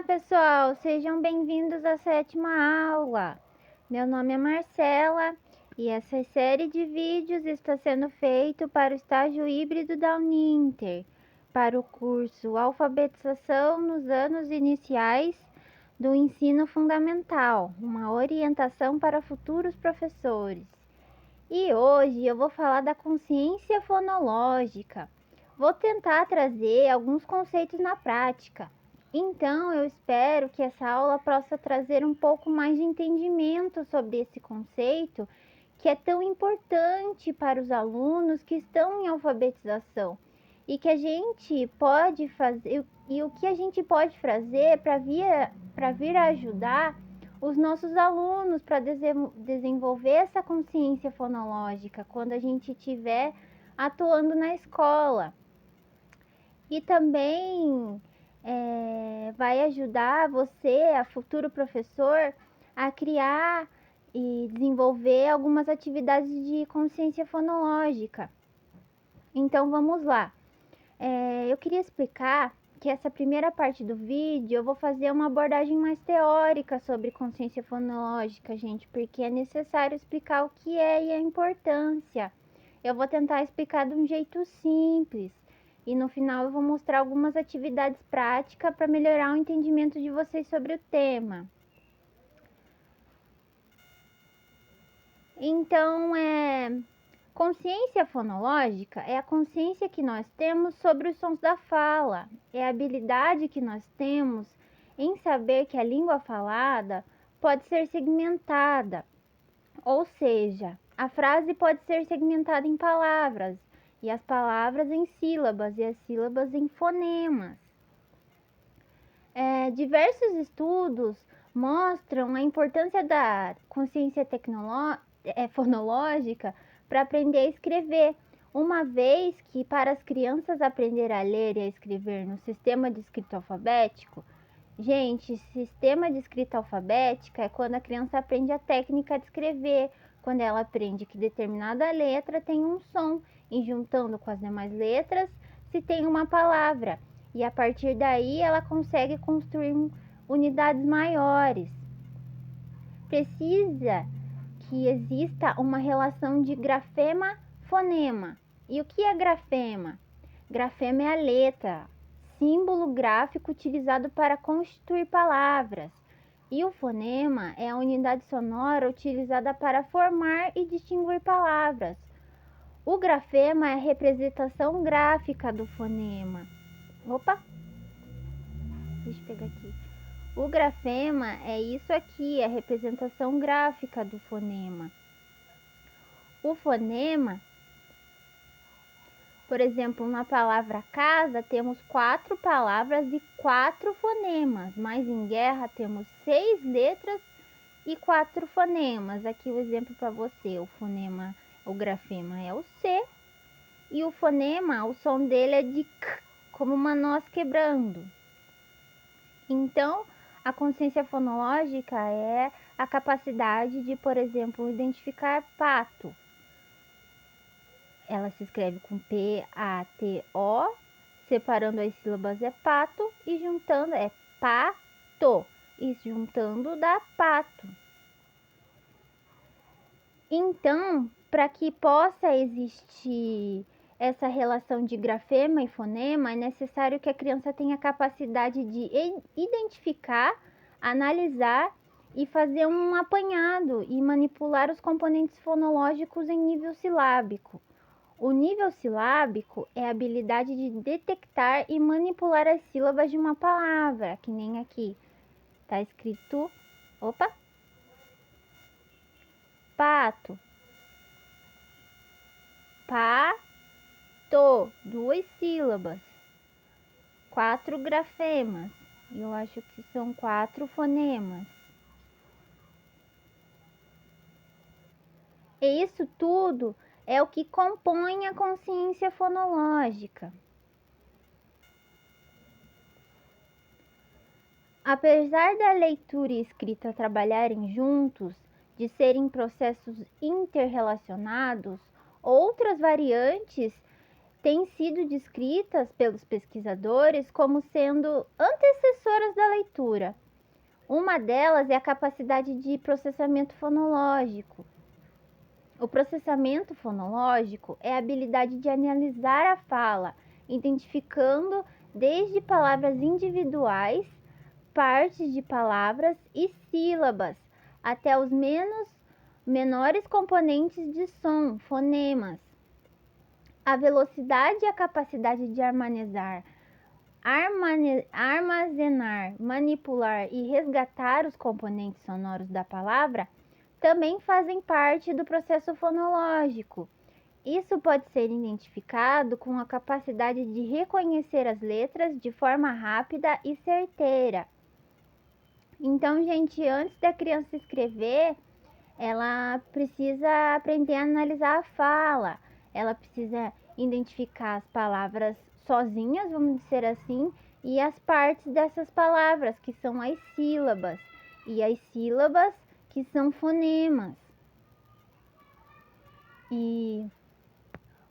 Olá, pessoal! Sejam bem-vindos à 7ª aula. Meu nome é Marcela e essa série de vídeos está sendo feito para o estágio híbrido da Uninter, para o curso Alfabetização nos anos iniciais do ensino fundamental, uma orientação para futuros professores. E hoje eu vou falar da consciência fonológica. Vou tentar trazer alguns conceitos na prática. Então, eu espero que essa aula possa trazer um pouco mais de entendimento sobre esse conceito, que é tão importante para os alunos que estão em alfabetização e que a gente pode fazer e o que a gente pode fazer para vir ajudar os nossos alunos para desenvolver essa consciência fonológica quando a gente estiver atuando na escola. E também vai ajudar você, a futuro professor, a criar e desenvolver algumas atividades de consciência fonológica. Então vamos lá. Eu queria explicar que essa primeira parte do vídeo eu vou fazer uma abordagem mais teórica sobre consciência fonológica, gente, porque é necessário explicar o que é e a importância. Eu vou tentar explicar de um jeito simples. E no final eu vou mostrar algumas atividades práticas para melhorar o entendimento de vocês sobre o tema. Então, consciência fonológica é a consciência que nós temos sobre os sons da fala. É a habilidade que nós temos em saber que a língua falada pode ser segmentada. Ou seja, a frase pode ser segmentada em palavras, e as palavras em sílabas, e as sílabas em fonemas. Diversos estudos mostram a importância da consciência fonológica para aprender a escrever, uma vez que para as crianças aprender a ler e a escrever no sistema de escrita alfabético, gente, sistema de escrita alfabética é quando a criança aprende a técnica de escrever, quando ela aprende que determinada letra tem um som e juntando com as demais letras se tem uma palavra. E a partir daí ela consegue construir unidades maiores. Precisa que exista uma relação de grafema-fonema. E o que é grafema? Grafema é a letra, símbolo gráfico utilizado para constituir palavras. E o fonema é a unidade sonora utilizada para formar e distinguir palavras. O grafema é a representação gráfica do fonema. Deixa eu pegar aqui. O grafema é isso aqui, a representação gráfica do fonema. O fonema, por exemplo, na palavra casa, temos 4 palavras e 4 fonemas, mas em guerra temos 6 letras e 4 fonemas. Aqui o exemplo para você, o grafema é o C, e o fonema, o som dele é de K, como uma noz quebrando. Então, a consciência fonológica é a capacidade de, por exemplo, identificar pato. Ela se escreve com P-A-T-O, separando as sílabas é pato e juntando é pato, e juntando dá pato. Então, para que possa existir essa relação de grafema e fonema, é necessário que a criança tenha capacidade de identificar, analisar e fazer um apanhado e manipular os componentes fonológicos em nível silábico. O nível silábico é a habilidade de detectar e manipular as sílabas de uma palavra, que nem aqui está escrito, pato, pato, 2 sílabas, 4 grafemas, eu acho que são 4 fonemas. E isso tudo é o que compõe a consciência fonológica. Apesar da leitura e escrita trabalharem juntos, de serem processos interrelacionados, outras variantes têm sido descritas pelos pesquisadores como sendo antecessoras da leitura. leitura. Uma delas é a capacidade de processamento fonológico. O processamento fonológico é a habilidade de analisar a fala, identificando desde palavras individuais, partes de palavras e sílabas, até os menores componentes de som, fonemas. A velocidade e a capacidade de armazenar, manipular e resgatar os componentes sonoros da palavra também fazem parte do processo fonológico. Isso pode ser identificado com a capacidade de reconhecer as letras de forma rápida e certeira. Então, gente, antes da criança escrever, ela precisa aprender a analisar a fala, ela precisa identificar as palavras sozinhas, vamos dizer assim, e as partes dessas palavras, que são as sílabas, e as sílabas, que são fonemas. E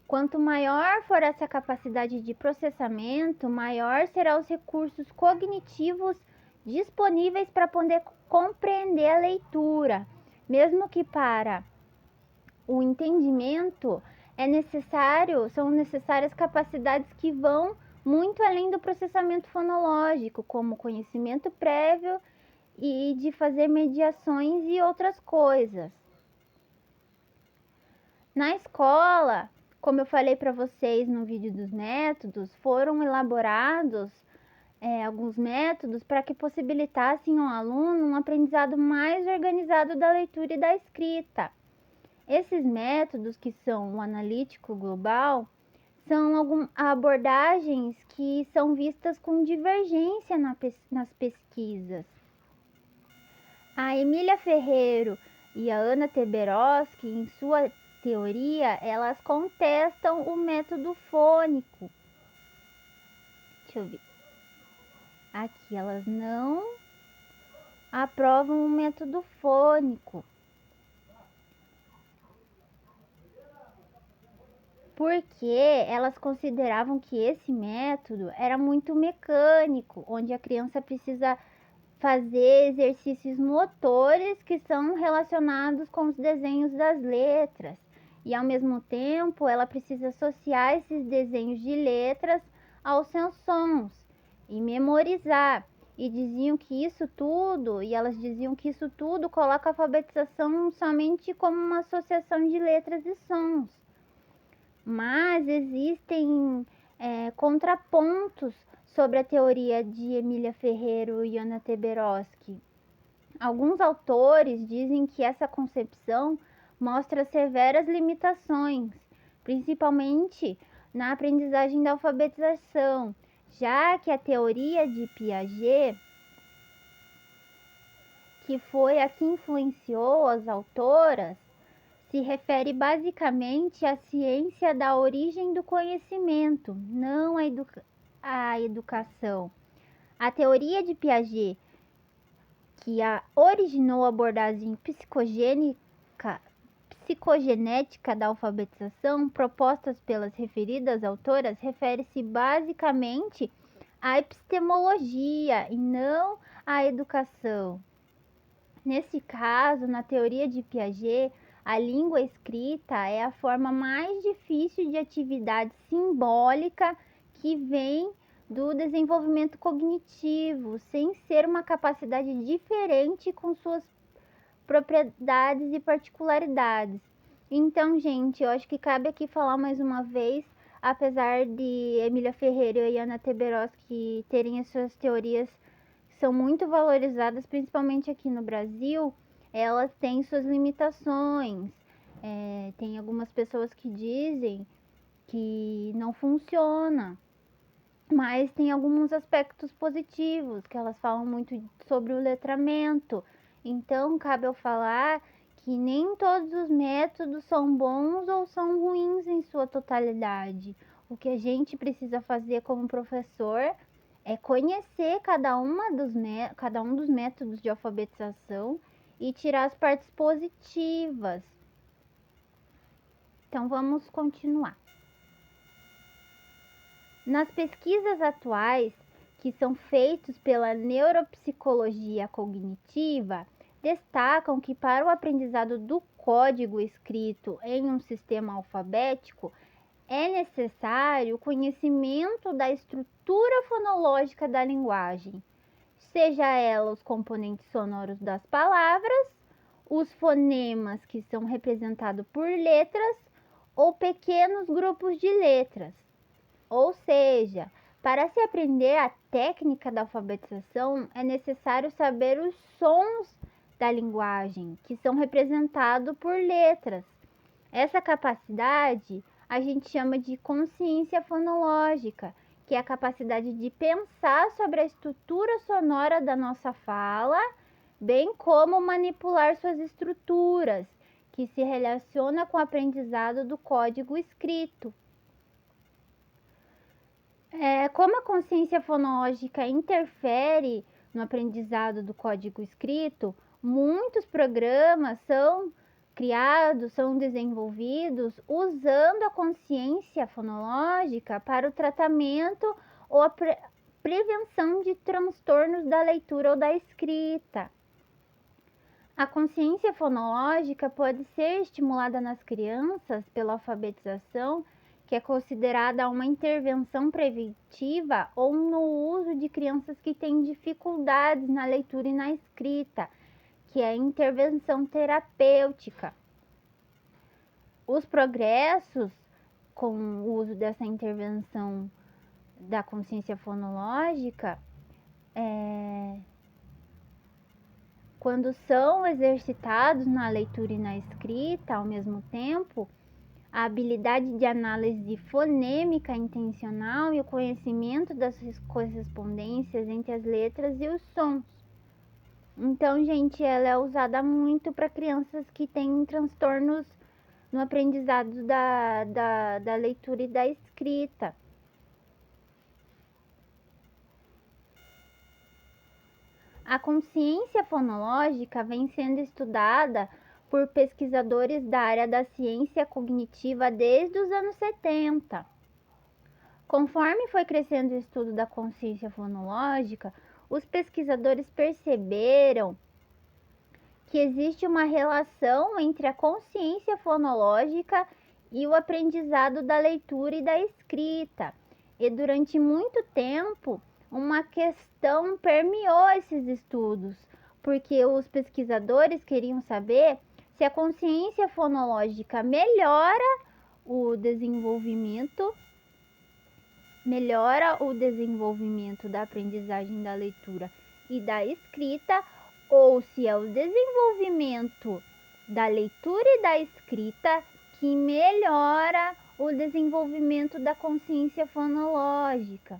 quanto maior for essa capacidade de processamento, maior serão os recursos cognitivos disponíveis para poder compreender a leitura. Mesmo que para o entendimento são necessárias capacidades que vão muito além do processamento fonológico, como conhecimento prévio e de fazer mediações e outras coisas. Na escola, como eu falei para vocês no vídeo dos métodos, foram elaborados alguns métodos para que possibilitassem ao aluno um aprendizado mais organizado da leitura e da escrita. Esses métodos, que são o analítico global, são abordagens que são vistas com divergência nas pesquisas. A Emília Ferreiro e a Anna Teberoski, em sua teoria, elas contestam o método fônico. Deixa eu ver. Aqui elas não aprovam o método fônico, porque elas consideravam que esse método era muito mecânico, onde a criança precisa fazer exercícios motores que são relacionados com os desenhos das letras. E ao mesmo tempo, ela precisa associar esses desenhos de letras aos seus sons e memorizar. E elas diziam que isso tudo coloca a alfabetização somente como uma associação de letras e sons. Mas existem contrapontos sobre a teoria de Emília Ferreiro e Anna Teberoski. Alguns autores dizem que essa concepção mostra severas limitações, principalmente na aprendizagem da alfabetização, já que a teoria de Piaget, que foi a que influenciou as autoras, se refere basicamente à ciência da origem do conhecimento, não à educação. A teoria de Piaget, que originou a abordagem psicogenética da alfabetização, propostas pelas referidas autoras, refere-se basicamente à epistemologia e não à educação. Nesse caso, na teoria de Piaget, a língua escrita é a forma mais difícil de atividade simbólica que vem do desenvolvimento cognitivo, sem ser uma capacidade diferente com suas propriedades e particularidades. Então, gente, eu acho que cabe aqui falar mais uma vez, apesar de Emília Ferreira e Anna Teberoski terem as suas teorias que são muito valorizadas, principalmente aqui no Brasil, elas têm suas limitações. Tem algumas pessoas que dizem que não funciona, mas tem alguns aspectos positivos, que elas falam muito sobre o letramento. Então, cabe eu falar que nem todos os métodos são bons ou são ruins em sua totalidade. O que a gente precisa fazer como professor é conhecer cada um dos métodos de alfabetização e tirar as partes positivas. Então, vamos continuar. Nas pesquisas atuais que são feitos pela neuropsicologia cognitiva, destacam que para o aprendizado do código escrito em um sistema alfabético é necessário o conhecimento da estrutura fonológica da linguagem, seja ela os componentes sonoros das palavras, os fonemas que são representados por letras ou pequenos grupos de letras. Ou seja, para se aprender a técnica da alfabetização, é necessário saber os sons da linguagem, que são representados por letras. Essa capacidade a gente chama de consciência fonológica, que é a capacidade de pensar sobre a estrutura sonora da nossa fala, bem como manipular suas estruturas, que se relaciona com o aprendizado do código escrito. Como a consciência fonológica interfere no aprendizado do código escrito, muitos programas são criados, são desenvolvidos usando a consciência fonológica para o tratamento ou a prevenção de transtornos da leitura ou da escrita. A consciência fonológica pode ser estimulada nas crianças pela alfabetização, que é considerada uma intervenção preventiva, ou no uso de crianças que têm dificuldades na leitura e na escrita, que é a intervenção terapêutica. Os progressos com o uso dessa intervenção da consciência fonológica, quando são exercitados na leitura e na escrita ao mesmo tempo, a habilidade de análise fonêmica intencional e o conhecimento das correspondências entre as letras e os sons. Então, gente, ela é usada muito para crianças que têm transtornos no aprendizado da leitura e da escrita. A consciência fonológica vem sendo estudada por pesquisadores da área da ciência cognitiva desde os anos 70. Conforme foi crescendo o estudo da consciência fonológica, os pesquisadores perceberam que existe uma relação entre a consciência fonológica e o aprendizado da leitura e da escrita. E durante muito tempo, uma questão permeou esses estudos, porque os pesquisadores queriam saber se a consciência fonológica melhora o desenvolvimento da aprendizagem da leitura e da escrita, ou se é o desenvolvimento da leitura e da escrita que melhora o desenvolvimento da consciência fonológica.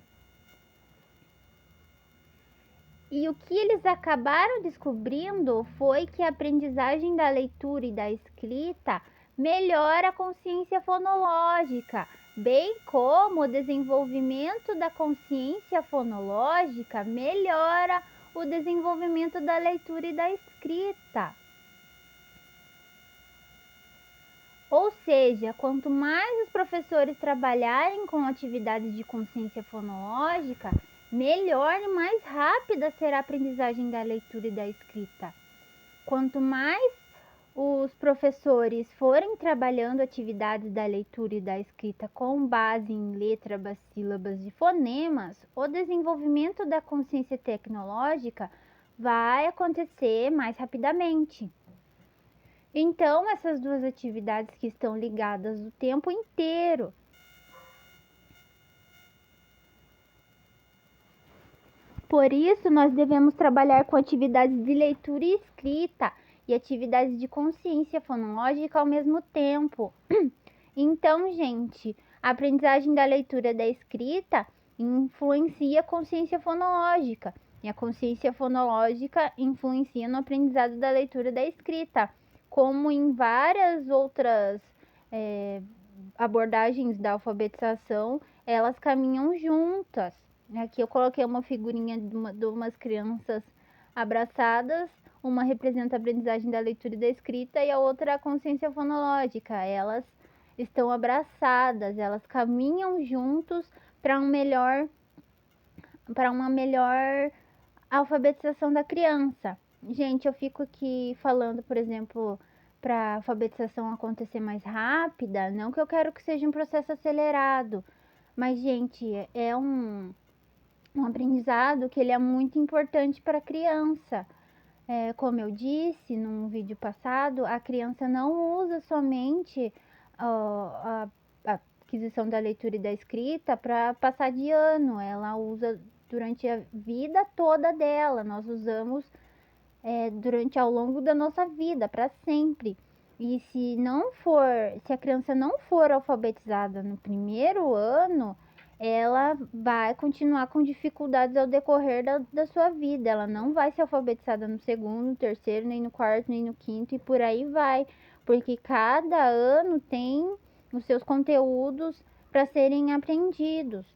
E o que eles acabaram descobrindo foi que a aprendizagem da leitura e da escrita melhora a consciência fonológica, bem como o desenvolvimento da consciência fonológica melhora o desenvolvimento da leitura e da escrita. Ou seja, quanto mais os professores trabalharem com atividades de consciência fonológica, melhor e mais rápida será a aprendizagem da leitura e da escrita. Quanto mais os professores forem trabalhando atividades da leitura e da escrita com base em letras, sílabas e fonemas, o desenvolvimento da consciência tecnológica vai acontecer mais rapidamente. Então, essas duas atividades que estão ligadas o tempo inteiro. Por isso, nós devemos trabalhar com atividades de leitura e escrita e atividades de consciência fonológica ao mesmo tempo. Então, gente, a aprendizagem da leitura e da escrita influencia a consciência fonológica, e a consciência fonológica influencia no aprendizado da leitura e da escrita, como em várias outras abordagens da alfabetização, elas caminham juntas. Aqui eu coloquei uma figurinha de umas crianças abraçadas, uma representa a aprendizagem da leitura e da escrita e a outra a consciência fonológica. Elas estão abraçadas, elas caminham juntos para um melhor uma melhor alfabetização da criança. Gente, eu fico aqui falando, por exemplo, para a alfabetização acontecer mais rápida, não que eu quero que seja um processo acelerado, mas, gente, é um aprendizado que ele é muito importante para a criança. Como eu disse num vídeo passado, a criança não usa somente a aquisição da leitura e da escrita para passar de ano, ela usa durante a vida toda dela, nós usamos durante ao longo da nossa vida, para sempre. E se a criança não for alfabetizada no primeiro ano, ela vai continuar com dificuldades ao decorrer da sua vida. Ela não vai ser alfabetizada no segundo, terceiro, nem no quarto, nem no quinto e por aí vai. Porque cada ano tem os seus conteúdos para serem aprendidos.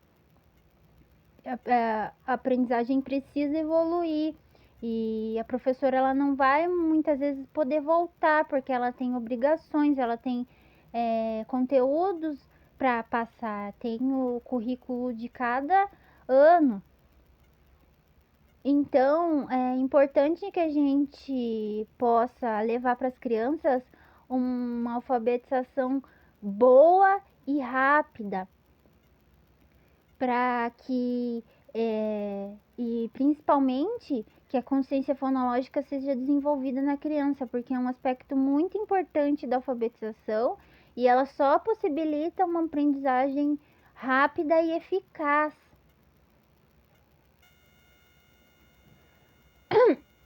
A aprendizagem precisa evoluir. E a professora ela não vai muitas vezes poder voltar, porque ela tem obrigações, ela tem conteúdos para passar, tem o currículo de cada ano. Então, é importante que a gente possa levar para as crianças uma alfabetização boa e rápida, para que e principalmente que a consciência fonológica seja desenvolvida na criança, porque é um aspecto muito importante da alfabetização e ela só possibilita uma aprendizagem rápida e eficaz.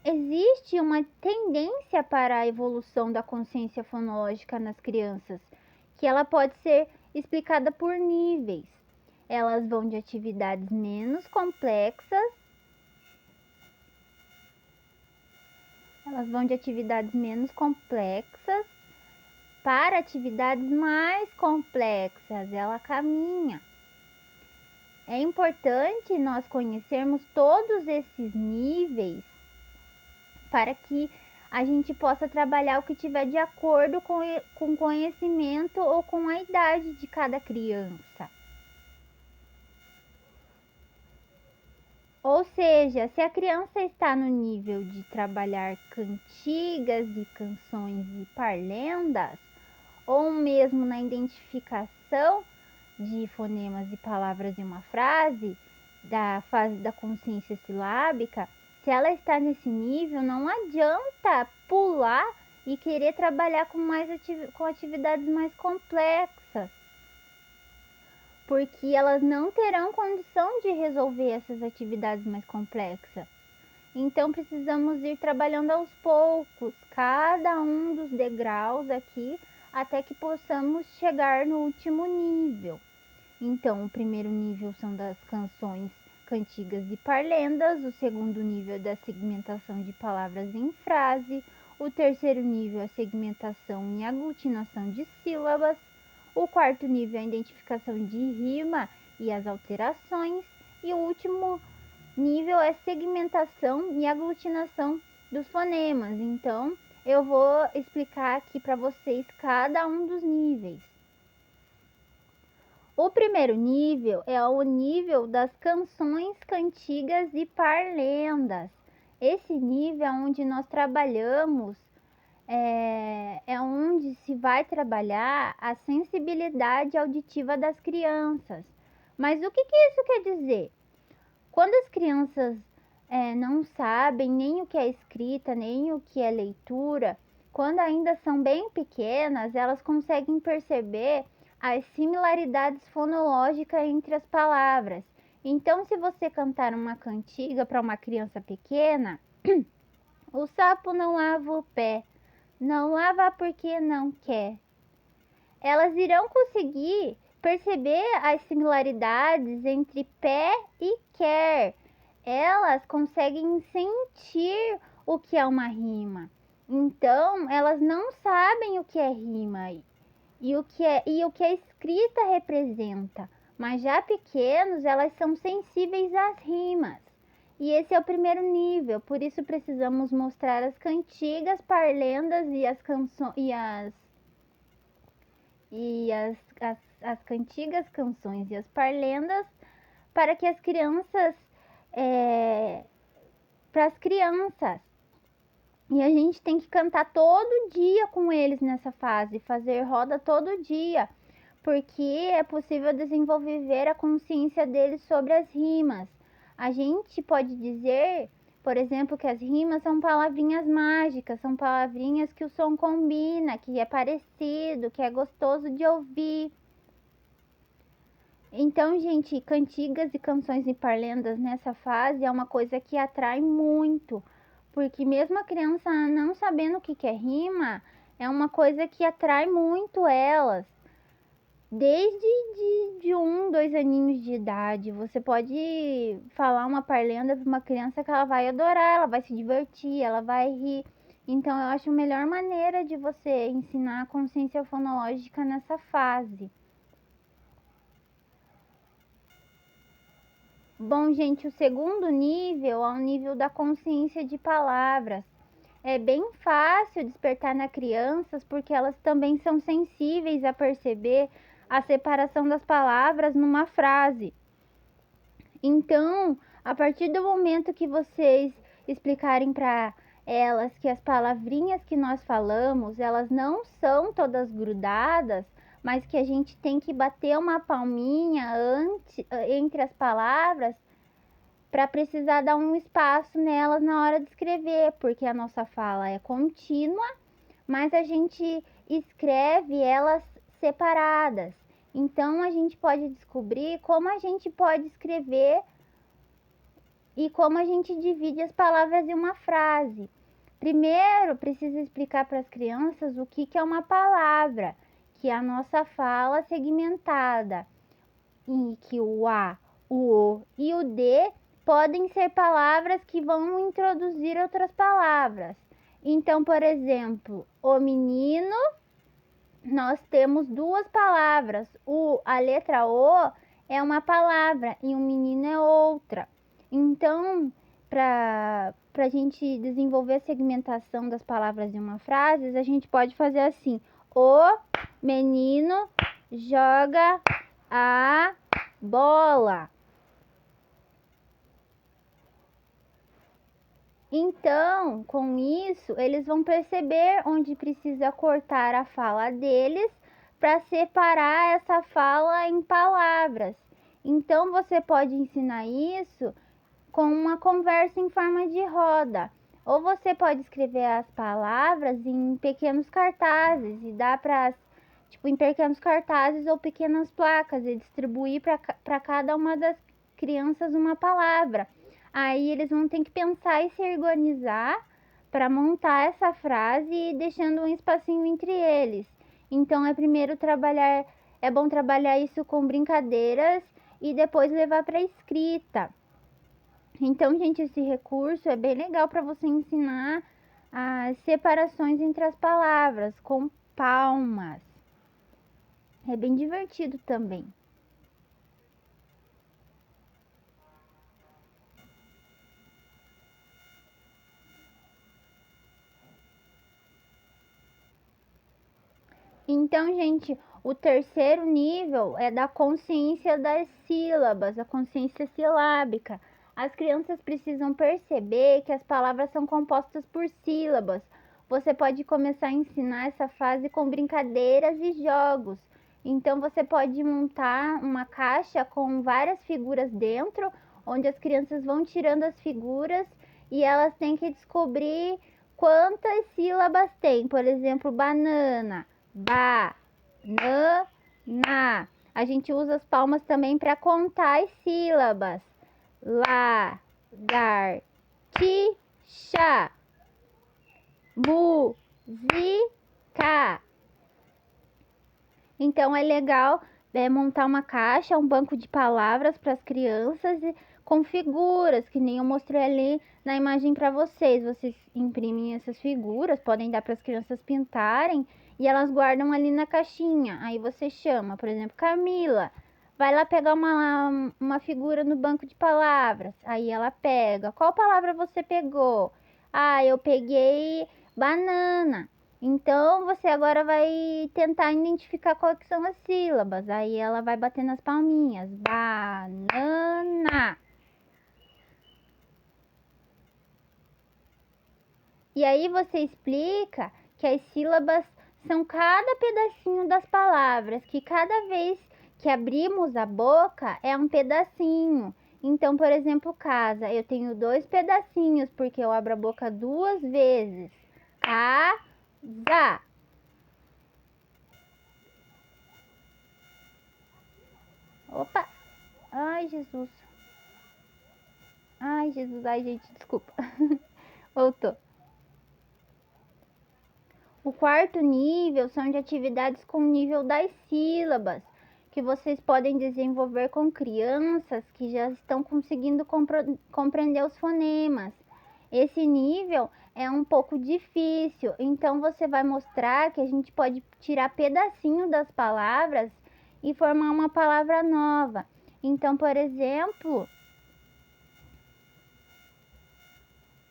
Existe uma tendência para a evolução da consciência fonológica nas crianças, que ela pode ser explicada por níveis. Elas vão de atividades menos complexas para atividades mais complexas. Ela caminha. É importante nós conhecermos todos esses níveis para que a gente possa trabalhar o que tiver de acordo com o conhecimento ou com a idade de cada criança. Ou seja, se a criança está no nível de trabalhar cantigas e canções e parlendas, ou mesmo na identificação de fonemas e palavras em uma frase, da fase da consciência silábica, se ela está nesse nível, não adianta pular e querer trabalhar com atividades mais complexas, porque elas não terão condição de resolver essas atividades mais complexas. Então precisamos ir trabalhando aos poucos, cada um dos degraus aqui, até que possamos chegar no último nível. Então, o primeiro nível são das canções, cantigas e parlendas, o segundo nível é da segmentação de palavras em frase, o terceiro nível é a segmentação e aglutinação de sílabas, o quarto nível é a identificação de rima e as alterações, e o último nível é segmentação e aglutinação dos fonemas. Então, eu vou explicar aqui para vocês cada um dos níveis. O primeiro nível é o nível das canções, cantigas e parlendas. Esse nível é onde nós trabalhamos, é onde se vai trabalhar a sensibilidade auditiva das crianças. Mas o que isso quer dizer? Quando as crianças não sabem nem o que é escrita, nem o que é leitura, quando ainda são bem pequenas, elas conseguem perceber as similaridades fonológicas entre as palavras. Então, se você cantar uma cantiga para uma criança pequena, o sapo não lava o pé, não lava porque não quer. Elas irão conseguir perceber as similaridades entre pé e quer. Elas conseguem sentir o que é uma rima. Então, elas não sabem o que é rima e o que a escrita representa. Mas já pequenos, elas são sensíveis às rimas. E esse é o primeiro nível, por isso precisamos mostrar as cantigas, parlendas e as canções as cantigas, canções e as parlendas para que as crianças para as crianças. E a gente tem que cantar todo dia com eles nessa fase, fazer roda todo dia, porque é possível desenvolver a consciência deles sobre as rimas. A gente pode dizer, por exemplo, que as rimas são palavrinhas mágicas, são palavrinhas que o som combina, que é parecido, que é gostoso de ouvir. Então, gente, cantigas e canções e parlendas nessa fase é uma coisa que atrai muito, porque mesmo a criança não sabendo o que é rima, é uma coisa que atrai muito elas. Desde de 2 aninhos de idade, você pode falar uma parlenda para uma criança que ela vai adorar, ela vai se divertir, ela vai rir. Então, eu acho a melhor maneira de você ensinar a consciência fonológica nessa fase. Bom, gente, o segundo nível é o nível da consciência de palavras. É bem fácil despertar nas crianças porque elas também são sensíveis a perceber a separação das palavras numa frase. Então, a partir do momento que vocês explicarem para elas que as palavrinhas que nós falamos, elas não são todas grudadas, mas que a gente tem que bater uma palminha entre as palavras para precisar dar um espaço nelas na hora de escrever, porque a nossa fala é contínua, mas a gente escreve elas separadas. Então a gente pode descobrir como a gente pode escrever e como a gente divide as palavras em uma frase. Primeiro, precisa explicar para as crianças o que é uma palavra, que é a nossa fala segmentada, e que o A, o O e o D podem ser palavras que vão introduzir outras palavras. Então, por exemplo, o menino, nós temos 2 palavras. A letra O é uma palavra e o menino é outra. Então, para a gente desenvolver a segmentação das palavras em uma frase, a gente pode fazer assim: o menino joga a bola. Então, com isso, eles vão perceber onde precisa cortar a fala deles para separar essa fala em palavras. Então, você pode ensinar isso com uma conversa em forma de roda. Ou você pode escrever as palavras em pequenos cartazes e dar para, tipo, em pequenos cartazes ou pequenas placas e distribuir para cada uma das crianças uma palavra. Aí eles vão ter que pensar e se organizar para montar essa frase e deixando um espacinho entre eles. Então é bom trabalhar isso com brincadeiras e depois levar para escrita. Então, gente, esse recurso é bem legal para você ensinar as separações entre as palavras com palmas. É bem divertido também. Então, gente, o terceiro nível é da consciência das sílabas, a consciência silábica. As crianças precisam perceber que as palavras são compostas por sílabas. Você pode começar a ensinar essa fase com brincadeiras e jogos. Então, você pode montar uma caixa com várias figuras dentro, onde as crianças vão tirando as figuras e elas têm que descobrir quantas sílabas tem. Por exemplo, banana. Ba, na, na. A gente usa as palmas também para contar as sílabas. La, gar, ti, chá. Música. Então é legal montar uma caixa, um banco de palavras para as crianças com figuras, que nem eu mostrei ali na imagem para vocês. Vocês imprimem essas figuras, podem dar para as crianças pintarem e elas guardam ali na caixinha. Aí você chama, por exemplo, Camila, vai lá pegar uma figura no banco de palavras. Aí ela pega. Qual palavra você pegou? Ah, eu peguei banana. Então, você agora vai tentar identificar quais são as sílabas. Aí ela vai bater nas palminhas. Banana. E aí você explica que as sílabas são cada pedacinho das palavras, que cada vez que abrimos a boca é um pedacinho. Então, por exemplo, casa, eu tenho 2 pedacinhos, porque eu abro a boca 2 vezes. Casa. Opa! Ai, Jesus. Ai, Jesus. Ai, gente, desculpa. Voltou. O quarto nível são de atividades com o nível das sílabas, que vocês podem desenvolver com crianças que já estão conseguindo compreender os fonemas. Esse nível é um pouco difícil, então você vai mostrar que a gente pode tirar pedacinho das palavras e formar uma palavra nova. Então, por exemplo,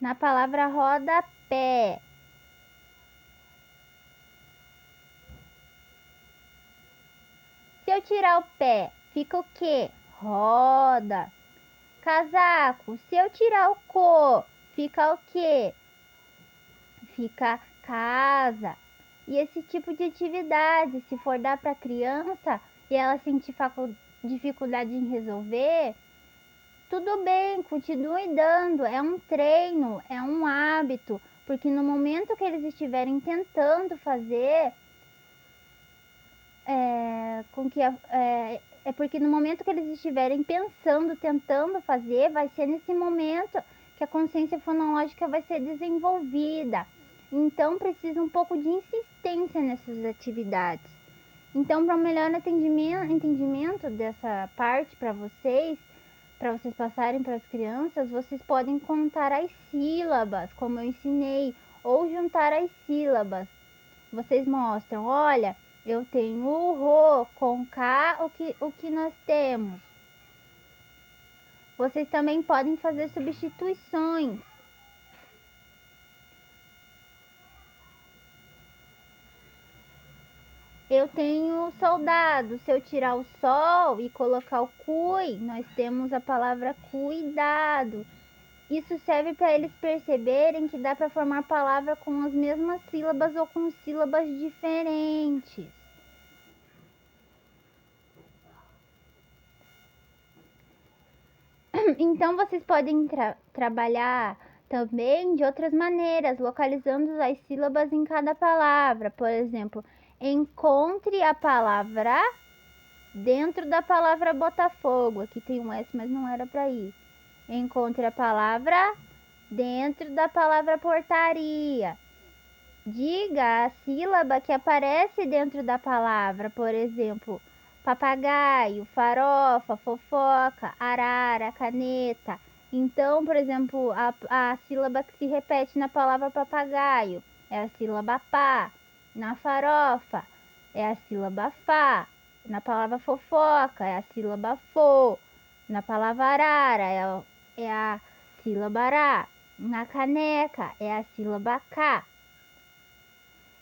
na palavra rodapé, se eu tirar o pé, fica o quê? Roda. Casaco, se eu tirar o co, fica o quê? Fica casa. E esse tipo de atividade, se for dar para a criança e ela sentir dificuldade em resolver, tudo bem, continue dando. É um treino, é um hábito, porque no momento que eles estiverem tentando fazer, é porque no momento que eles estiverem pensando, tentando fazer, vai ser nesse momento que a consciência fonológica vai ser desenvolvida. Então, precisa um pouco de insistência nessas atividades. Então, para um melhor entendimento dessa parte para vocês passarem para as crianças, vocês podem contar as sílabas, como eu ensinei, ou juntar as sílabas. Vocês mostram, olha, eu tenho o ro, com K, o que nós temos. Vocês também podem fazer substituições. Eu tenho soldado. Se eu tirar o sol e colocar o cui, nós temos a palavra cuidado. Isso serve para eles perceberem que dá para formar palavra com as mesmas sílabas ou com sílabas diferentes. Então, vocês podem trabalhar também de outras maneiras, localizando as sílabas em cada palavra. Por exemplo, encontre a palavra dentro da palavra Botafogo. Aqui tem um S, mas não era para ir. Encontre a palavra dentro da palavra portaria. Diga a sílaba que aparece dentro da palavra. Por exemplo, papagaio, farofa, fofoca, arara, caneta. Então, por exemplo, a sílaba que se repete na palavra papagaio é a sílaba pá. Na farofa é a sílaba fá. Na palavra fofoca é a sílaba fô. Na palavra arara é a sílaba ará. Na caneca é a sílaba cá.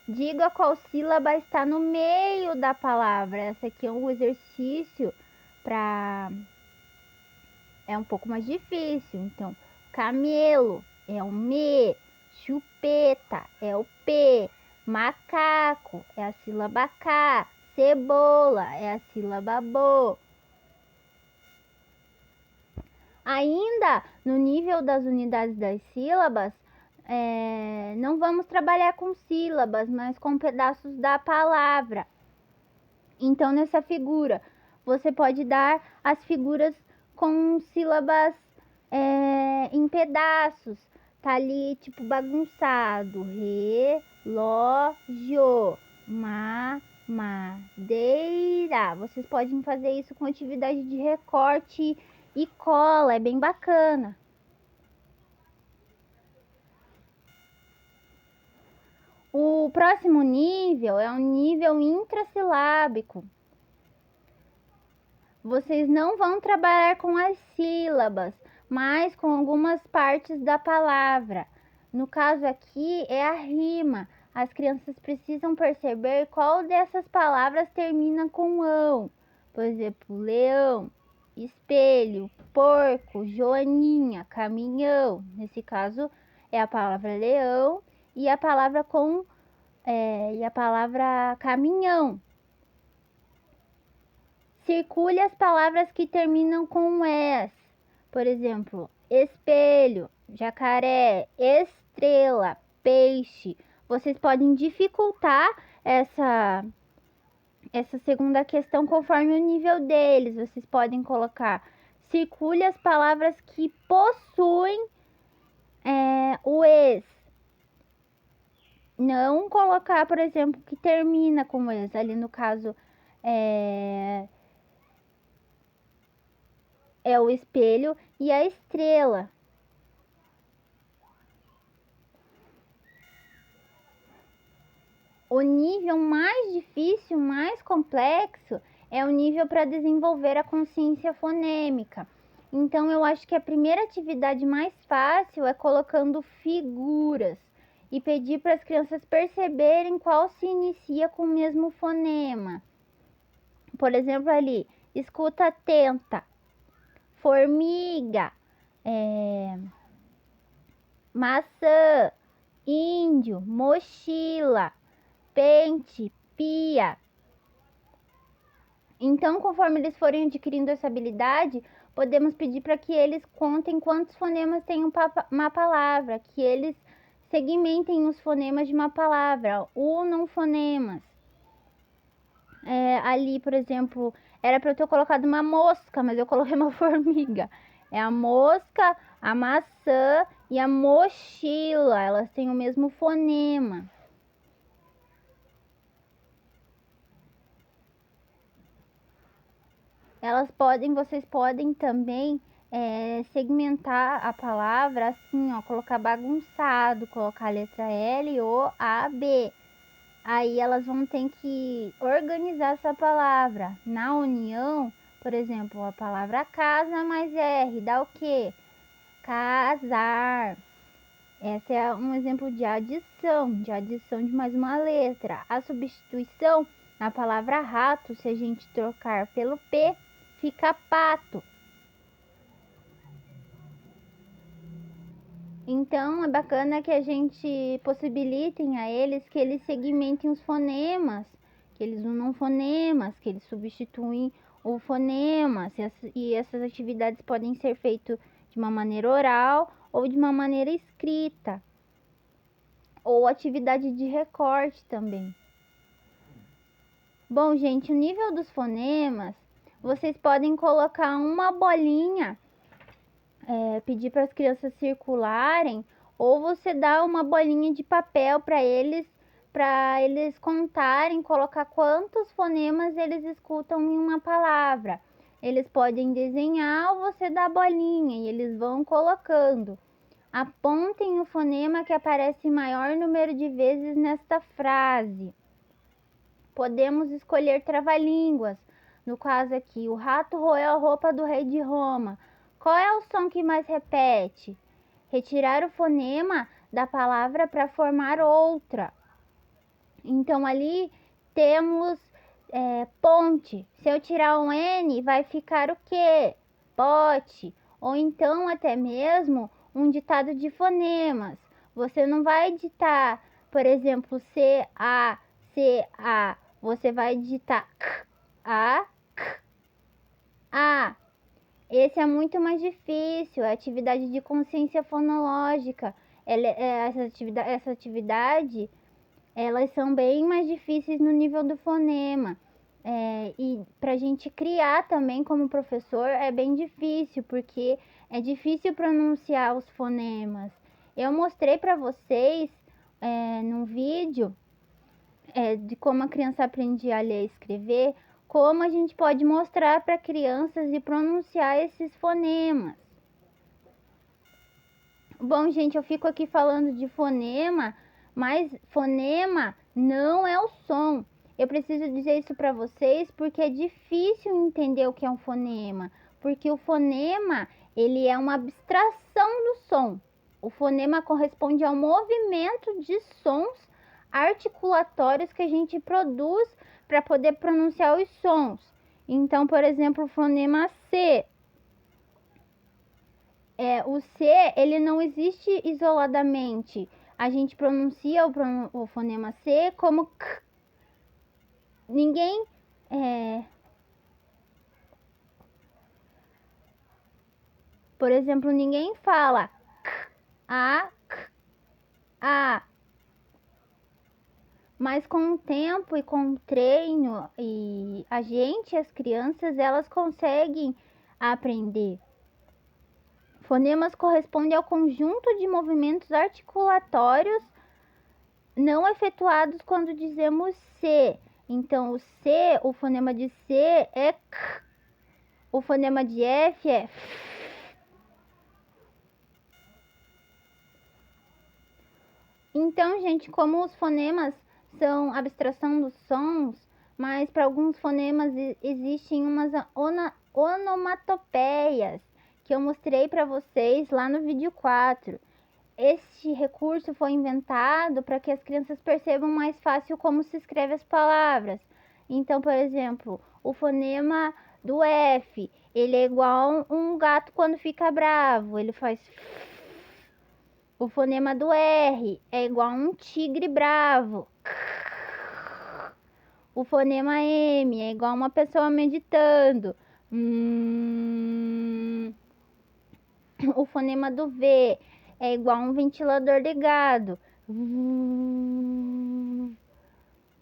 Diga qual sílaba está no meio da palavra. Essa aqui é um exercício para... É um pouco mais difícil. Então, camelo é o me. Chupeta é o p. Macaco é a sílaba k. Cebola é a sílaba bo. Ainda no nível das unidades das sílabas, não vamos trabalhar com sílabas, mas com pedaços da palavra. Então, nessa figura, você pode dar as figuras com sílabas em pedaços. Tá ali, tipo, bagunçado. Relógio. Madeira. Vocês podem fazer isso com atividade de recorte e cola. É bem bacana. O próximo nível é um nível intrassilábico. Vocês não vão trabalhar com as sílabas, mas com algumas partes da palavra. No caso aqui é a rima. As crianças precisam perceber qual dessas palavras termina com ão. Por exemplo, leão, espelho, porco, joaninha, caminhão. Nesse caso é a palavra leão e a palavra caminhão. Circule as palavras que terminam com es. Por exemplo, espelho, jacaré, estrela, peixe. Vocês podem dificultar essa segunda questão conforme o nível deles. Vocês podem colocar: circule as palavras que possuem o es. Não colocar, por exemplo, que termina com es. Ali no caso é o espelho e a estrela. O nível mais difícil, mais complexo, é o nível para desenvolver a consciência fonêmica. Então, eu acho que a primeira atividade mais fácil é colocando figuras e pedir para as crianças perceberem qual se inicia com o mesmo fonema. Por exemplo, ali, escuta atenta, formiga, maçã, índio, mochila, pente, pia. Então, conforme eles forem adquirindo essa habilidade, podemos pedir para que eles contem quantos fonemas tem uma palavra, que eles segmentem os fonemas de uma palavra, unam fonemas. Ali, por exemplo, era para eu ter colocado uma mosca, mas eu coloquei uma formiga. É a mosca, a maçã e a mochila, elas têm o mesmo fonema. Vocês podem também segmentar a palavra assim, ó, colocar bagunçado, colocar a letra L, O, A, B. Aí elas vão ter que organizar essa palavra. Na união, por exemplo, a palavra casa mais R, dá o quê? Casar. Esse é um exemplo de adição de mais uma letra. A substituição, na palavra rato, se a gente trocar pelo P, fica pato. Então, é bacana que a gente possibilitem a eles que eles segmentem os fonemas, que eles unam fonemas, que eles substituem o fonema. E essas atividades podem ser feitas de uma maneira oral ou de uma maneira escrita. Ou atividade de recorte também. Bom, gente, o nível dos fonemas, vocês podem colocar uma bolinha, pedir para as crianças circularem, ou você dá uma bolinha de papel para eles contarem, colocar quantos fonemas eles escutam em uma palavra. Eles podem desenhar ou você dá a bolinha e eles vão colocando. Apontem o fonema que aparece maior número de vezes nesta frase. Podemos escolher trava-línguas. No caso aqui, o rato roeu a roupa do rei de Roma. Qual é o som que mais repete? Retirar o fonema da palavra para formar outra. Então, ali temos ponte. Se eu tirar um N, vai ficar o quê? Pote. Ou então, até mesmo, um ditado de fonemas. Você não vai digitar, por exemplo, C-A, C-A. Você vai digitar K-A, K-A. Esse é muito mais difícil, é atividade de consciência fonológica. Essa atividade, elas são bem mais difíceis no nível do fonema. E para a gente criar também como professor é bem difícil, porque é difícil pronunciar os fonemas. Eu mostrei para vocês num vídeo de como a criança aprende a ler e escrever, como a gente pode mostrar para crianças e pronunciar esses fonemas. Bom, gente, eu fico aqui falando de fonema, mas fonema não é o som. Eu preciso dizer isso para vocês porque é difícil entender o que é um fonema, porque o fonema, ele é uma abstração do som. O fonema corresponde ao movimento de sons articulatórios que a gente produz para poder pronunciar os sons. Então, por exemplo, o fonema C. O C, ele não existe isoladamente. A gente pronuncia o fonema C como K. Ninguém... Por exemplo, ninguém fala K, A. Mas com o tempo e com o treino, e as crianças, elas conseguem aprender. Fonemas correspondem ao conjunto de movimentos articulatórios não efetuados quando dizemos C. Então, o C, o fonema de C é K. O fonema de F é F. Então, gente, como os fonemas são abstração dos sons, mas para alguns fonemas existem umas onomatopeias que eu mostrei para vocês lá no vídeo 4. Este recurso foi inventado para que as crianças percebam mais fácil como se escreve as palavras. Então, por exemplo, o fonema do F, ele é igual um gato quando fica bravo, ele faz... O fonema do R é igual um tigre bravo. O fonema M é igual uma pessoa meditando. O fonema do V é igual um ventilador ligado.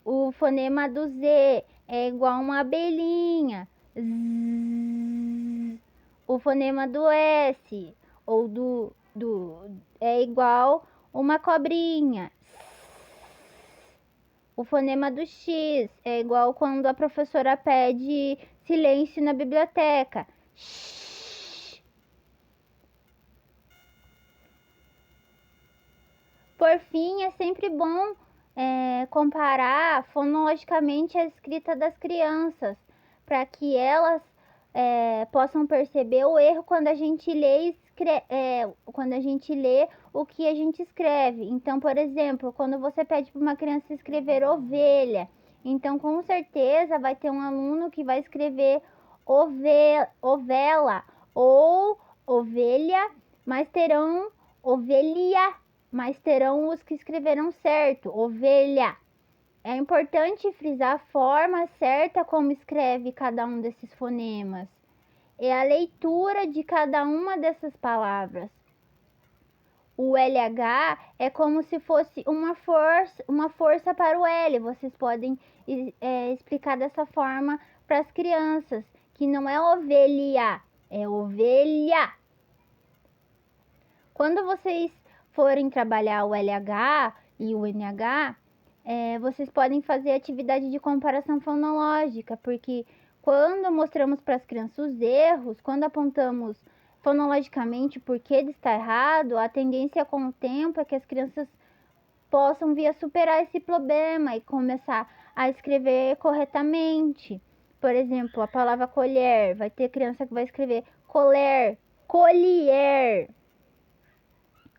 O fonema do Z é igual uma abelhinha. O fonema do S ou é igual uma cobrinha. O fonema do X é igual quando a professora pede silêncio na biblioteca. Por fim, é sempre bom comparar fonologicamente a escrita das crianças, para que elas possam perceber o erro quando a gente lê o que a gente escreve. Então, por exemplo, quando você pede para uma criança escrever ovelha, então com certeza vai ter um aluno que vai escrever ovela ou ovelha, mas terão ovelha, mas terão os que escreveram certo, ovelha. É importante frisar a forma certa como escreve cada um desses fonemas. É a leitura de cada uma dessas palavras. O LH é como se fosse uma força para o L. Vocês podem explicar dessa forma para as crianças, que não é ovelha, é ovelha. Quando vocês forem trabalhar o LH e o NH, vocês podem fazer atividade de comparação fonológica, porque quando mostramos para as crianças os erros, quando apontamos fonologicamente por que está errado, a tendência com o tempo é que as crianças possam vir a superar esse problema e começar a escrever corretamente. Por exemplo, a palavra colher, vai ter criança que vai escrever colher, colher.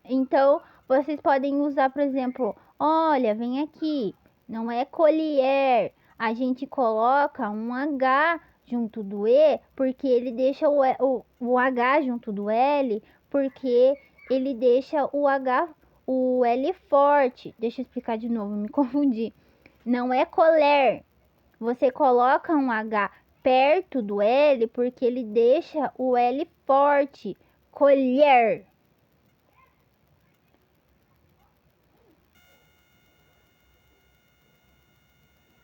Então, vocês podem usar, por exemplo, olha, vem aqui, não é colher, a gente coloca um H junto do E, porque ele deixa o H junto do L, porque ele deixa o L forte. Deixa eu explicar de novo, me confundi. Não é colher, você coloca um H perto do L, porque ele deixa o L forte, colher.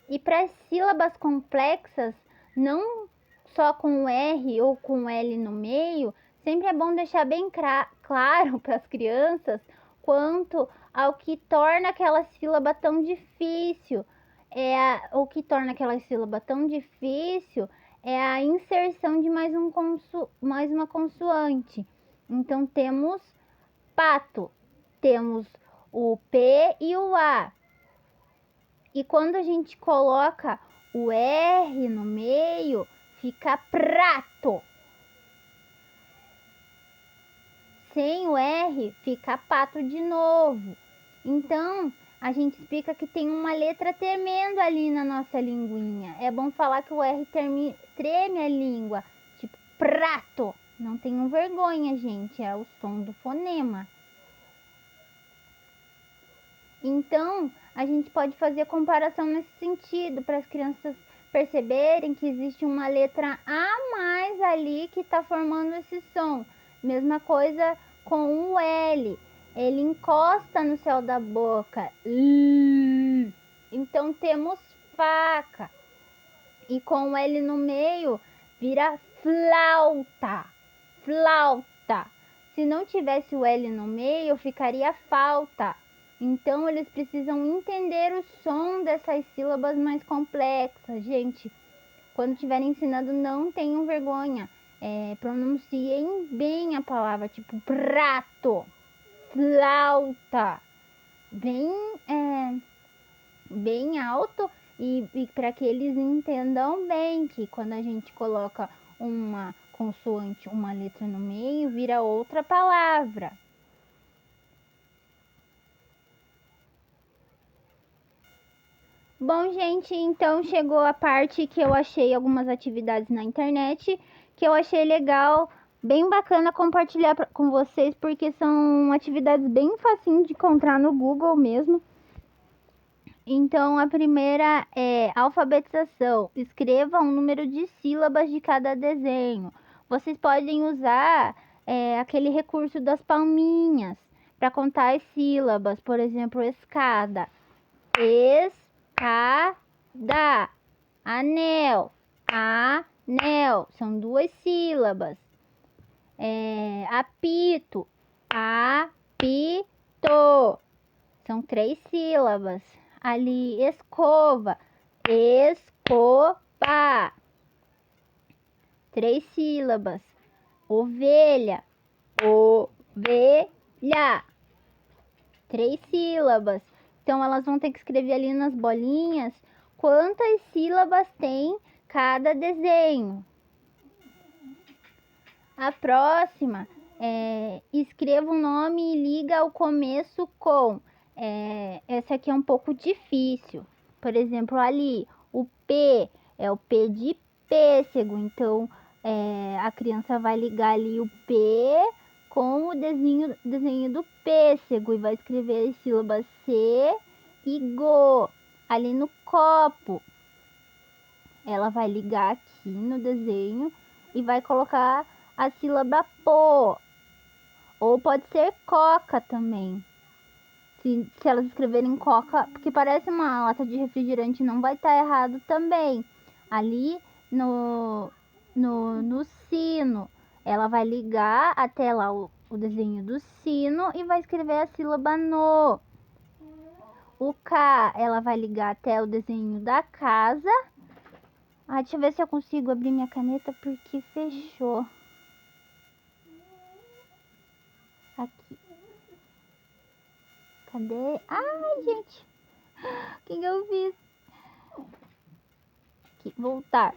E para sílabas complexas, não só com o R ou com o L no meio, sempre é bom deixar bem claro para as crianças quanto ao que torna aquela sílaba tão difícil. O que torna aquela sílaba tão difícil é a inserção de mais uma consoante. Então, temos pato, temos o P e o A. E quando a gente coloca o R no meio, fica prato. Sem o R, fica pato de novo. Então, a gente explica que tem uma letra tremendo ali na nossa linguinha. É bom falar que o R treme a língua, tipo prato. Não tenham vergonha, gente, é o som do fonema. Então, a gente pode fazer comparação nesse sentido, para as crianças perceberem que existe uma letra a mais ali que está formando esse som. Mesma coisa com o L. Ele encosta no céu da boca. Então, temos faca. E com o L no meio, vira flauta. Flauta. Se não tivesse o L no meio, ficaria falta. Então, eles precisam entender o som dessas sílabas mais complexas. Gente, quando estiverem ensinando, não tenham vergonha. Pronunciem bem a palavra, tipo prato, flauta. Bem alto e para que eles entendam bem que quando a gente coloca uma consoante, uma letra no meio, vira outra palavra. Bom, gente, então chegou a parte que eu achei algumas atividades na internet que eu achei legal, bem bacana compartilhar com vocês, porque são atividades bem facinho de encontrar no Google mesmo. Então, a primeira é alfabetização. Escreva um número de sílabas de cada desenho. Vocês podem usar aquele recurso das palminhas para contar as sílabas. Por exemplo, escada. Escada. Anel. Anel. São 2 sílabas. Apito. Apito. São 3 sílabas. Ali, escova. Escova. 3 sílabas. Ovelha. Ovelha. 3 sílabas. Então, elas vão ter que escrever ali nas bolinhas quantas sílabas tem cada desenho. A próxima escreva um nome e liga ao começo com. Essa aqui é um pouco difícil. Por exemplo, ali, o P é o P de pêssego. Então, a criança vai ligar ali o P com o desenho do pêssego e vai escrever as sílabas C e GO. Ali no copo, ela vai ligar aqui no desenho e vai colocar a sílaba PO. Ou pode ser coca também. Se elas escreverem coca, porque parece uma lata de refrigerante, não vai estar errado também. Ali no sino, ela vai ligar até lá o desenho do sino e vai escrever a sílaba no. O K, ela vai ligar até o desenho da casa. Deixa eu ver se eu consigo abrir minha caneta porque fechou. Aqui. Cadê? Ai, gente. O que eu fiz? Aqui, voltar.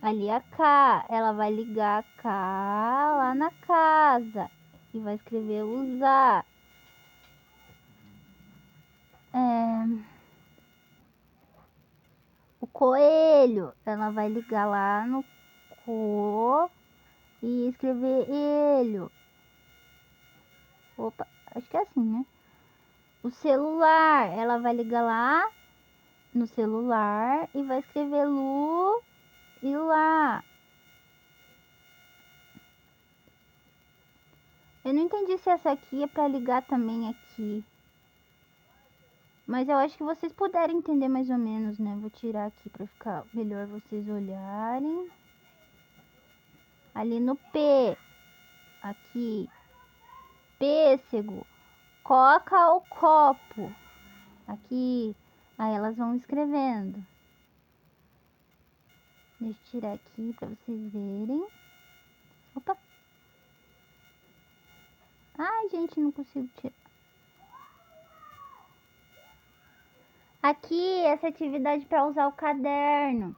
Ali a K. Ela vai ligar a K lá na casa. E vai escrever usar. O coelho. Ela vai ligar lá no co e escrever elho. Opa, acho que é assim, né? O celular, ela vai ligar lá no celular e vai escrever lu e lá. Eu não entendi se essa aqui é para ligar também aqui. Mas eu acho que vocês puderem entender mais ou menos, né? Vou tirar aqui para ficar melhor vocês olharem. Ali no P. Aqui. Pêssego. Coca ou copo. Aqui. Aí elas vão escrevendo. Deixa eu tirar aqui para vocês verem. Opa. Ai, gente, não consigo tirar. Aqui, essa atividade para usar o caderno.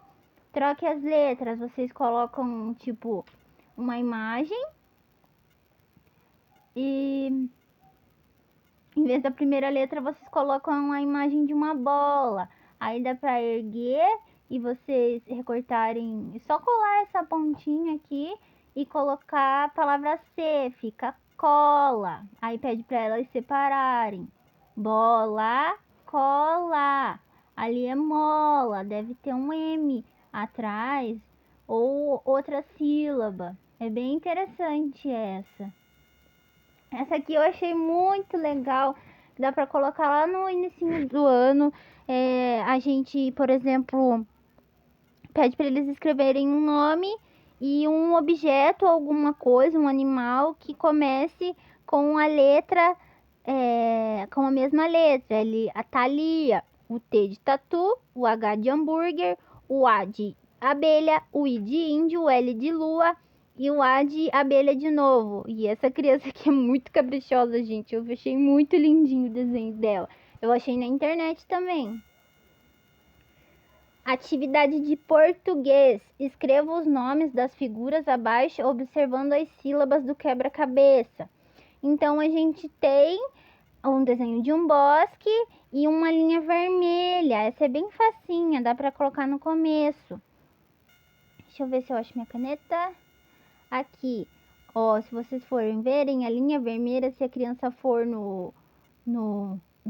Troque as letras. Vocês colocam, tipo, uma imagem. E em vez da primeira letra, vocês colocam a imagem de uma bola. Aí dá para erguer e vocês recortarem, só colar essa pontinha aqui e colocar a palavra C, fica cola. Aí pede para elas separarem. Bola, cola. Ali é mola, deve ter um M atrás ou outra sílaba. É bem interessante essa. Essa aqui eu achei muito legal. Dá para colocar lá no início do ano. A gente, por exemplo, pede para eles escreverem um nome e um objeto, alguma coisa, um animal que comece com a letra, com a mesma letra. A Thalia, o T de tatu, o H de hambúrguer, o A de abelha, o I de índio, o L de lua e o A de abelha de novo. E essa criança aqui é muito caprichosa, gente. Eu achei muito lindinho o desenho dela. Eu achei na internet também. Atividade de português. Escreva os nomes das figuras abaixo, observando as sílabas do quebra-cabeça. Então, a gente tem um desenho de um bosque e uma linha vermelha. Essa é bem facinha, dá para colocar no começo. Deixa eu ver se eu acho minha caneta. Aqui, ó, se vocês forem verem, a linha vermelha, se a criança for no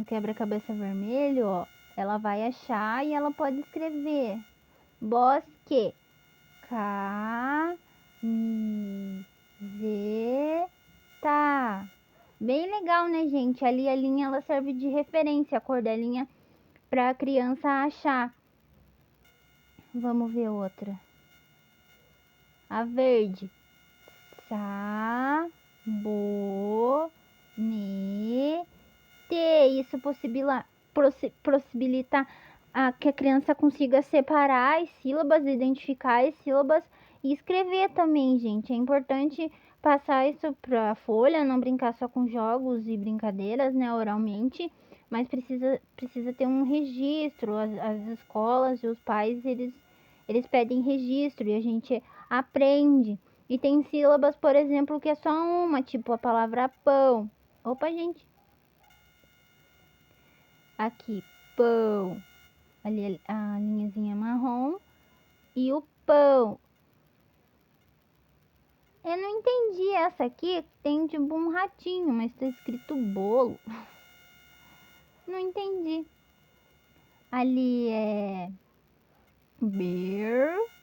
quebra-cabeça vermelho, ó, ela vai achar e ela pode escrever bosque, camiseta. Bem legal, né, gente? Ali a linha ela serve de referência, a cor da linha, para a criança achar. Vamos ver outra. A verde. Sabonete. Isso possibilita que a criança consiga separar as sílabas, identificar as sílabas e escrever também, gente. É importante passar isso para a folha, não brincar só com jogos e brincadeiras, né, oralmente, mas precisa ter um registro. As escolas e os pais, eles pedem registro e a gente aprende. E tem sílabas, por exemplo, que é só uma, tipo a palavra pão. Opa, gente. Aqui, pão. Ali a linhazinha marrom. E o pão. Eu não entendi essa aqui. Tem tipo um ratinho, mas tá escrito bolo. Não entendi. Ali é bermuda.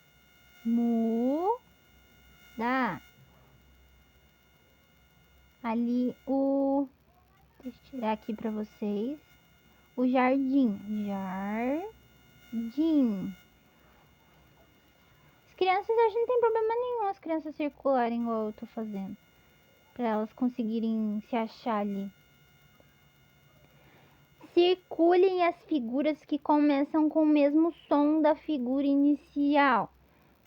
Ali o... Deixa eu tirar aqui pra vocês. O jardim. Jardim. As crianças, acho que não tem problema nenhum as crianças circularem igual eu tô fazendo. Pra elas conseguirem se achar ali. Circulem as figuras que começam com o mesmo som da figura inicial.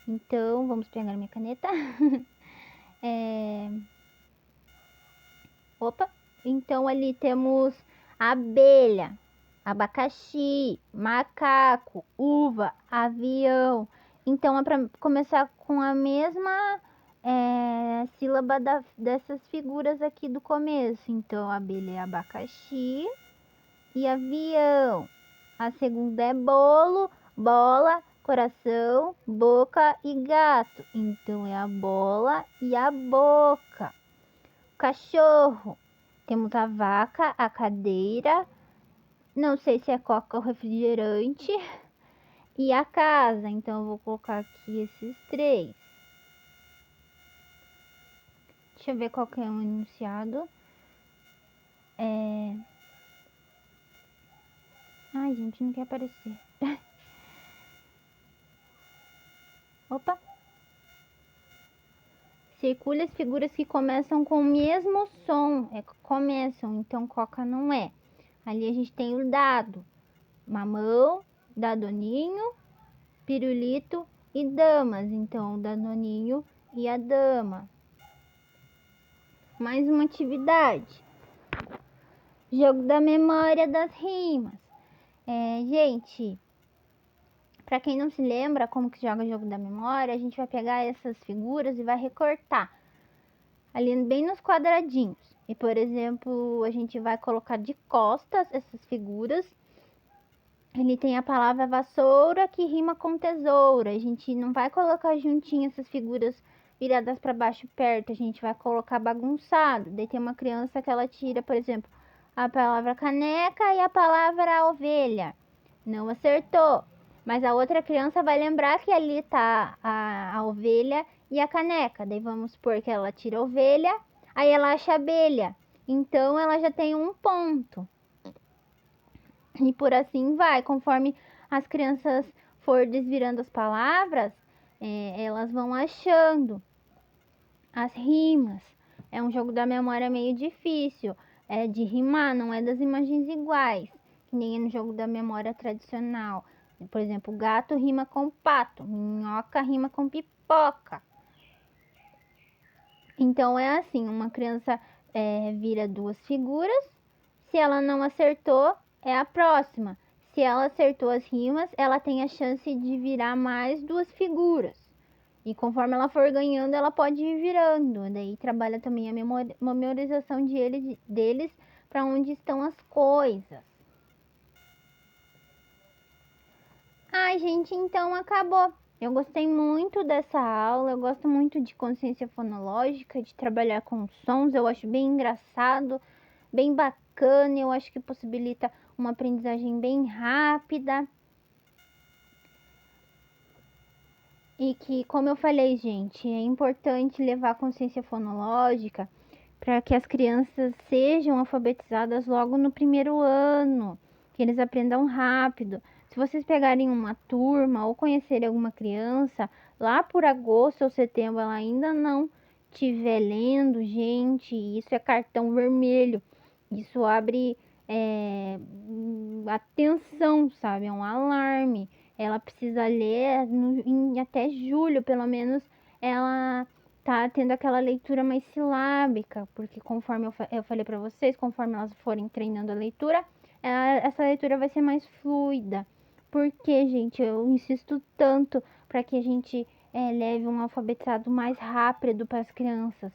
Então, vamos pegar minha caneta. Opa! Então, ali temos abelha, abacaxi, macaco, uva, avião. Então, é para começar com a mesma sílaba dessas figuras aqui do começo. Então, abelha é abacaxi e avião. A segunda é bolo, bola, coração, boca e gato. Então, é a bola e a boca. Cachorro. Temos a vaca, a cadeira, não sei se é coca ou refrigerante, e a casa. Então, eu vou colocar aqui esses três. Deixa eu ver qual que é o enunciado. Ai, gente, não quer aparecer. Opa! Circule as figuras que começam com o mesmo som. Começam, então coca não é. Ali a gente tem o dado. Mamão, dadoninho, pirulito e damas. Então, o danoninho e a dama. Mais uma atividade. Jogo da memória das rimas. Gente, para quem não se lembra como que joga jogo da memória, a gente vai pegar essas figuras e vai recortar ali bem nos quadradinhos. E, por exemplo, a gente vai colocar de costas essas figuras. Ele tem a palavra vassoura que rima com tesoura. A gente não vai colocar juntinho essas figuras viradas para baixo perto, a gente vai colocar bagunçado. Daí tem uma criança que ela tira, por exemplo, a palavra caneca e a palavra ovelha. Não acertou. Mas a outra criança vai lembrar que ali tá a ovelha e a caneca. Daí vamos supor que ela tira a ovelha, aí ela acha a abelha. Então ela já tem um ponto. E por assim vai, conforme as crianças for desvirando as palavras, elas vão achando as rimas. É um jogo da memória meio difícil, é de rimar, não é das imagens iguais, que nem no jogo da memória tradicional. Por exemplo, gato rima com pato, minhoca rima com pipoca. Então é assim, uma criança vira duas figuras, se ela não acertou, é a próxima. Se ela acertou as rimas, ela tem a chance de virar mais duas figuras. E conforme ela for ganhando, ela pode ir virando. Daí trabalha também a memorização deles para onde estão as coisas. Ai, gente, então acabou. Eu gostei muito dessa aula, eu gosto muito de consciência fonológica, de trabalhar com sons, eu acho bem engraçado, bem bacana, eu acho que possibilita uma aprendizagem bem rápida. E que, como eu falei, gente, é importante levar a consciência fonológica para que as crianças sejam alfabetizadas logo no primeiro ano, que eles aprendam rápido. Se vocês pegarem uma turma ou conhecerem alguma criança, lá por agosto ou setembro ela ainda não estiver lendo, gente, isso é cartão vermelho. Isso abre atenção, sabe? É um alarme. Ela precisa ler até julho, pelo menos ela tá tendo aquela leitura mais silábica, porque conforme eu falei para vocês, conforme elas forem treinando a leitura, essa leitura vai ser mais fluida. Porque, gente, eu insisto tanto para que a gente leve um alfabetizado mais rápido para as crianças,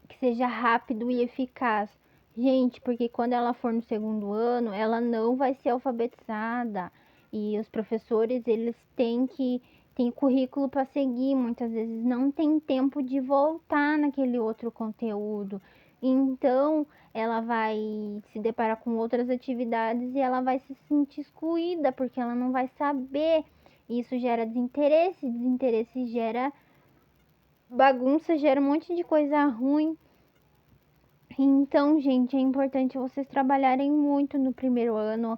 que seja rápido e eficaz. Gente, porque quando ela for no segundo ano, ela não vai ser alfabetizada. E os professores, eles têm currículo para seguir, muitas vezes não tem tempo de voltar naquele outro conteúdo. Então, ela vai se deparar com outras atividades e ela vai se sentir excluída, porque ela não vai saber. Isso gera desinteresse gera bagunça, gera um monte de coisa ruim. Então, gente, é importante vocês trabalharem muito no primeiro ano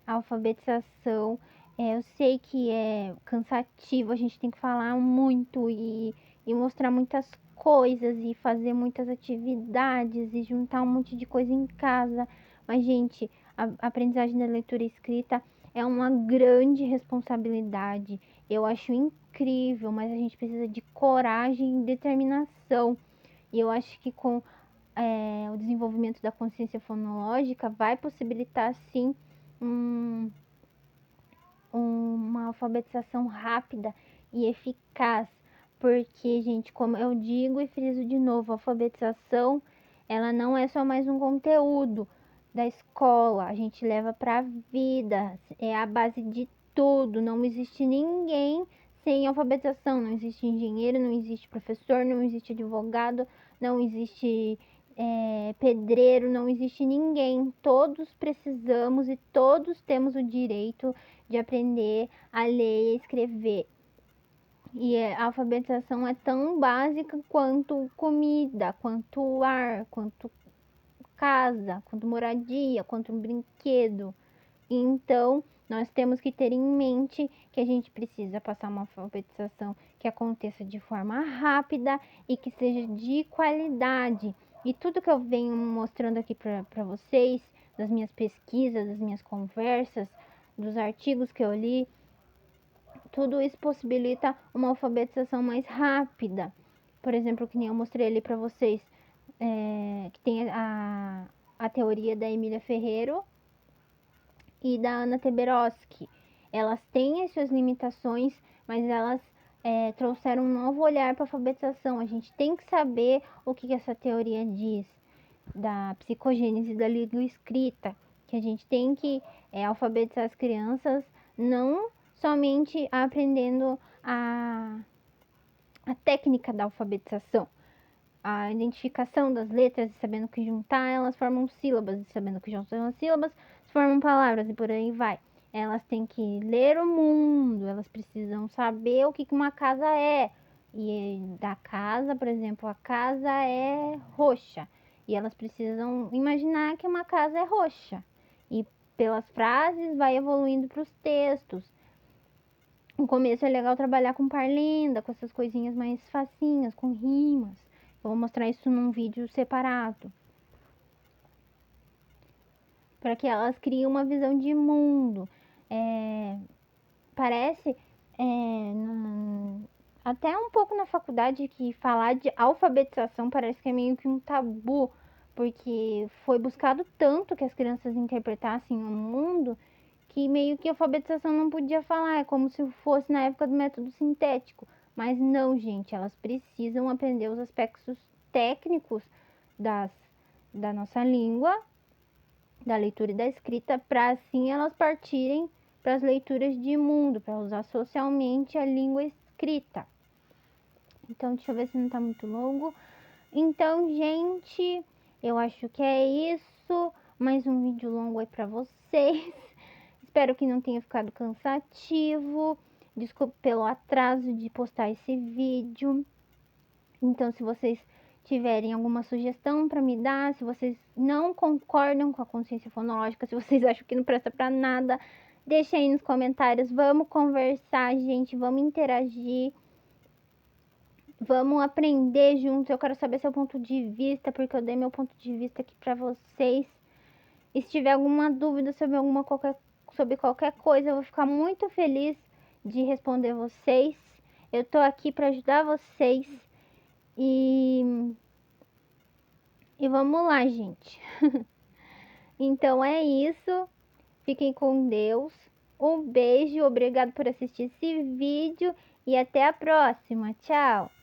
a alfabetização. Eu sei que é cansativo, a gente tem que falar muito e mostrar muitas coisas e fazer muitas atividades e juntar um monte de coisa em casa. Mas, gente, a aprendizagem da leitura e escrita é uma grande responsabilidade. Eu acho incrível, mas a gente precisa de coragem e determinação. E eu acho que com o desenvolvimento da consciência fonológica vai possibilitar, sim, uma alfabetização rápida e eficaz. Porque, gente, como eu digo e friso de novo, a alfabetização, ela não é só mais um conteúdo da escola, a gente leva para a vida, é a base de tudo. Não existe ninguém sem alfabetização, não existe engenheiro, não existe professor, não existe advogado, não existe pedreiro, não existe ninguém. Todos precisamos e todos temos o direito de aprender a ler e a escrever. E a alfabetização é tão básica quanto comida, quanto ar, quanto casa, quanto moradia, quanto um brinquedo. Então, nós temos que ter em mente que a gente precisa passar uma alfabetização que aconteça de forma rápida e que seja de qualidade. E tudo que eu venho mostrando aqui para vocês, das minhas pesquisas, das minhas conversas, dos artigos que eu li, tudo isso possibilita uma alfabetização mais rápida. Por exemplo, que nem eu mostrei ali para vocês, que tem a teoria da Emília Ferreiro e da Ana Teberoski. Elas têm as suas limitações, mas elas trouxeram um novo olhar para a alfabetização. A gente tem que saber o que essa teoria diz da psicogênese da língua escrita, que a gente tem que alfabetizar as crianças não somente aprendendo a a técnica da alfabetização. A identificação das letras, sabendo que juntar, elas formam sílabas, e sabendo que juntam as sílabas, formam palavras, e por aí vai. Elas têm que ler o mundo, elas precisam saber o que uma casa é. E da casa, por exemplo, a casa é roxa. E elas precisam imaginar que uma casa é roxa. E pelas frases vai evoluindo para os textos. No começo é legal trabalhar com parlenda, com essas coisinhas mais facinhas, com rimas. Eu vou mostrar isso num vídeo separado. Para que elas criem uma visão de mundo. Parece, até um pouco na faculdade, que falar de alfabetização parece que é meio que um tabu. Porque foi buscado tanto que as crianças interpretassem o mundo, que meio que a alfabetização não podia falar, é como se fosse na época do método sintético. Mas não, gente, elas precisam aprender os aspectos técnicos da nossa língua, da leitura e da escrita, para assim elas partirem para as leituras de mundo, para usar socialmente a língua escrita. Então, deixa eu ver se não tá muito longo. Então, gente, eu acho que é isso. Mais um vídeo longo aí para vocês. Espero que não tenha ficado cansativo. Desculpe pelo atraso de postar esse vídeo. Então, se vocês tiverem alguma sugestão para me dar, se vocês não concordam com a consciência fonológica, se vocês acham que não presta para nada, deixa aí nos comentários. Vamos conversar, gente. Vamos interagir. Vamos aprender juntos. Eu quero saber seu ponto de vista, porque eu dei meu ponto de vista aqui para vocês. E se tiver alguma dúvida sobre qualquer coisa, eu vou ficar muito feliz de responder vocês. Eu tô aqui para ajudar vocês. E vamos lá, gente. Então é isso. Fiquem com Deus. Um beijo, obrigado por assistir esse vídeo e até a próxima. Tchau!